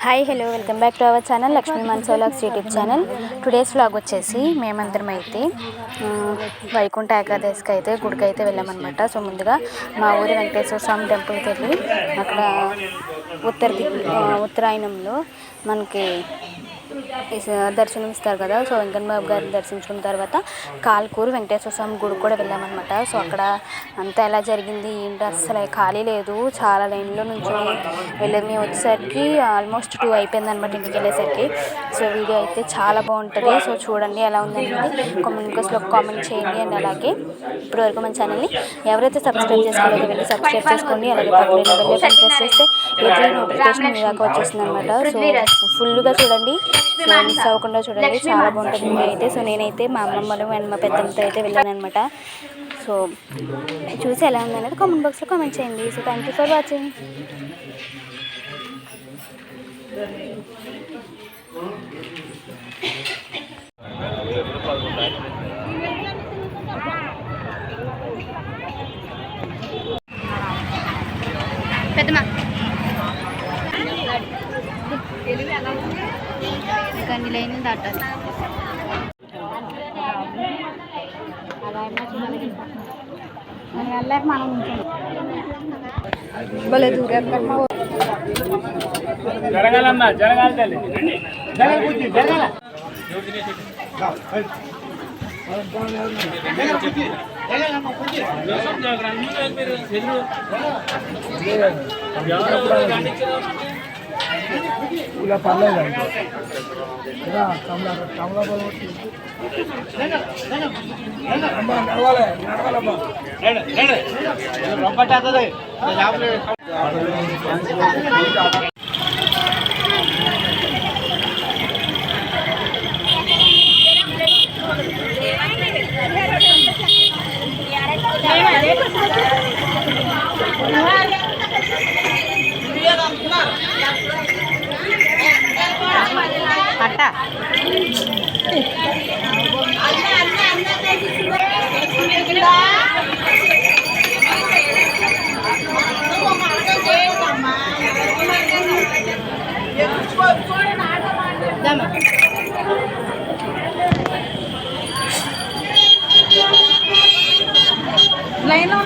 Hi hello welcome back to our channel Lakshmi Manasa vlogs YouTube channel. Today's vlog వచ్చేసి మేమందరం అయితే వైకుంఠ ఏకాదశికి అయితే గుడికి అయితే వెళ్ళామన్నమాట. సో ముందుగా మా ఊరి వెంకటేశ్వర స్వామి టెంపుల్కి వెళ్ళి అక్కడ ఉత్తరాయణంలో మనకి దర్శనం ఇస్తారు కదా. సో వెంకన్న బాబు గారిని దర్శించుకున్న తర్వాత కాల్కూరు వెంకటేశ్వర స్వామి గుడికి కూడా వెళ్ళామన్నమాట. సో అక్కడ అంతా ఎలా జరిగింది ఏంటి, అసలు ఖాళీ లేదు, చాలా లైన్లో నుంచి మేము వచ్చేసరికి ఆల్మోస్ట్ 2 అయిపోయింది అనమాట ఇంటికి వెళ్ళేసరికి. సో వీడియో అయితే చాలా బాగుంటుంది. సో చూడండి ఎలా ఉందనేది కామెంట్ బాక్స్లో కామెంట్ చేయండి. అండ్ అలాగే ఇప్పటివరకు మన ఛానల్ని ఎవరైతే సబ్స్క్రైబ్ చేసుకోలేదో వెళ్ళి సబ్స్క్రైబ్ చేసుకోండి. అలాగే పక్కన బెల్ ఐకాన్ ప్రెస్ చేస్తే ఎటువంటి నోటిఫికేషన్ మీ దాకా వచ్చేస్తుంది అనమాట. సో ఫుల్గా చూడండి, సో మిస్ అవ్వకుండా చూడండి, చాలా బాగుంటుంది వీడియో అయితే. సో నేనైతే మా అమ్మమ్మలు అండ్ మా పెద్దమ్మతో అయితే వెళ్ళాను అనమాట. సో చూసి ఎలా ఉందనేది కామెంట్ బాక్స్లో కామెంట్ చేయండి. So thank you for watching. పెద్దమ్మా కానీ లైన్ దాటాలి. వెళ్ళాక మనం భలే దూరం జరగాలమ్మా, జరగాలి తల్లి, జరగాల. ఇలా పర్లేదు అట్ట లైన్లో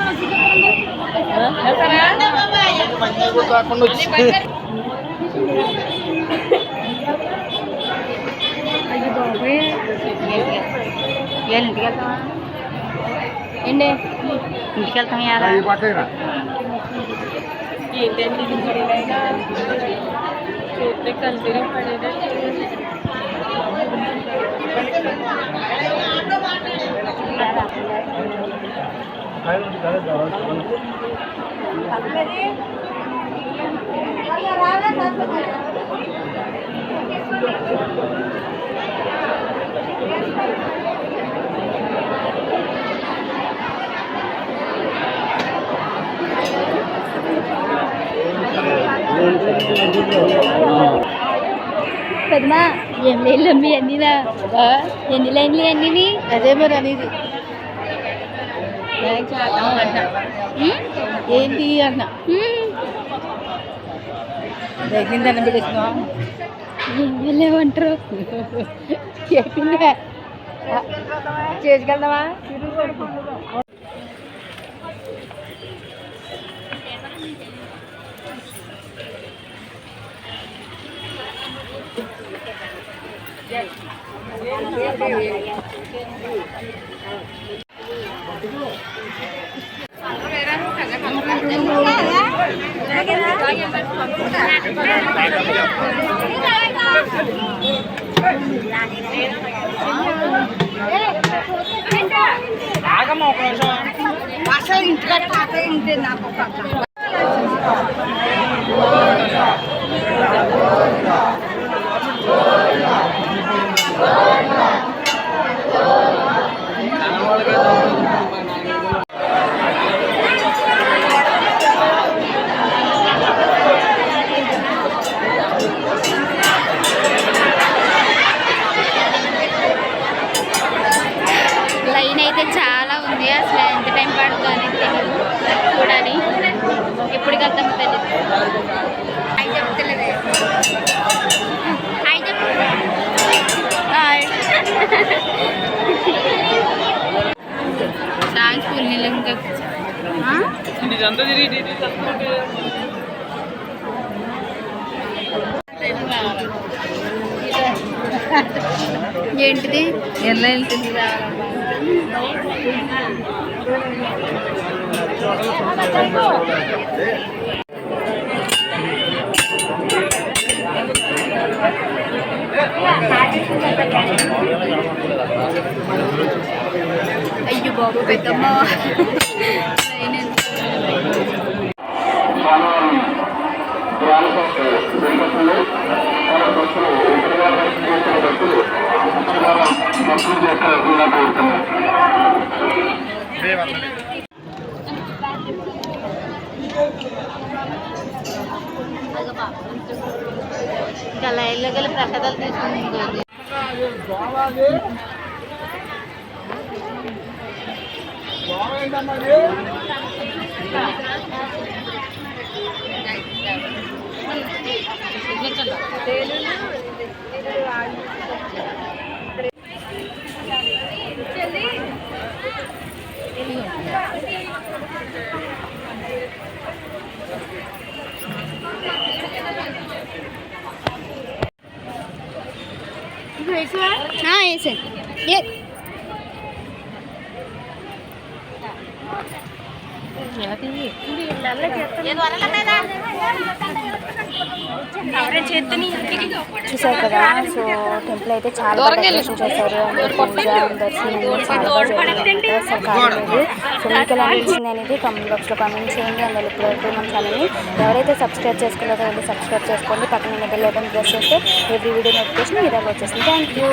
ఇంటికి వెళ్తామా ఏంటి, ఇంటికి వెళ్తాం యారా చూస్తే కంటిన్యూ పడేదే. పెద్దమా ఏం లైన్లు అమ్మి అన్నీనా, ఎన్ని లైన్లు అన్నీ అదే మరి అనేది అన్న ఏంటి అన్న దగ్గర పెట్టేసినా ఏం వెళ్ళేమంటారు చెప్పిందే చేసుకెళ్దామా. ఆగమ్మా ఒక నిమిషం, అసలు ఇంటికి ఇంటి నాకు లైన్ అయితే చాలా ఉంది. అసలు ఎంత టైం పడుతుంది అనేది తెలియదు, చూడాలి ఎప్పటికి వెళ్తామో తెలియదు. చెప్తలేదు. ఏంటిది అయ్యో బాబు పెద్దమ్మ ఇంకా లైన్లోకి వెళ్ళి ప్రసాదాలు తీసుకుంటుంది. వేసే చూసారు కదా. సో టెంపుల్ అయితే చాలా బాగా డెకరేషన్ చేశారు. పూజ దర్శనం చాలా బాగా జరిగింది. అసలు కాలేదు. సో మీకు ఎలా అనిపించింది అనేది కామెంట్ బాక్స్లో కామెంట్ చేయండి. అందులో ఇప్పుడైతే మన ఛానల్ని ఎవరైతే సబ్స్క్రైబ్ చేసుకోలేదో వెళ్ళి సబ్స్క్రైబ్ చేసుకోండి. పక్కన బెల్ ఐకాన్ ప్రెస్ చేస్తే ఎవ్రీ వీడియో నోటిఫికేషన్ మీరు వచ్చేసింది. Thank you.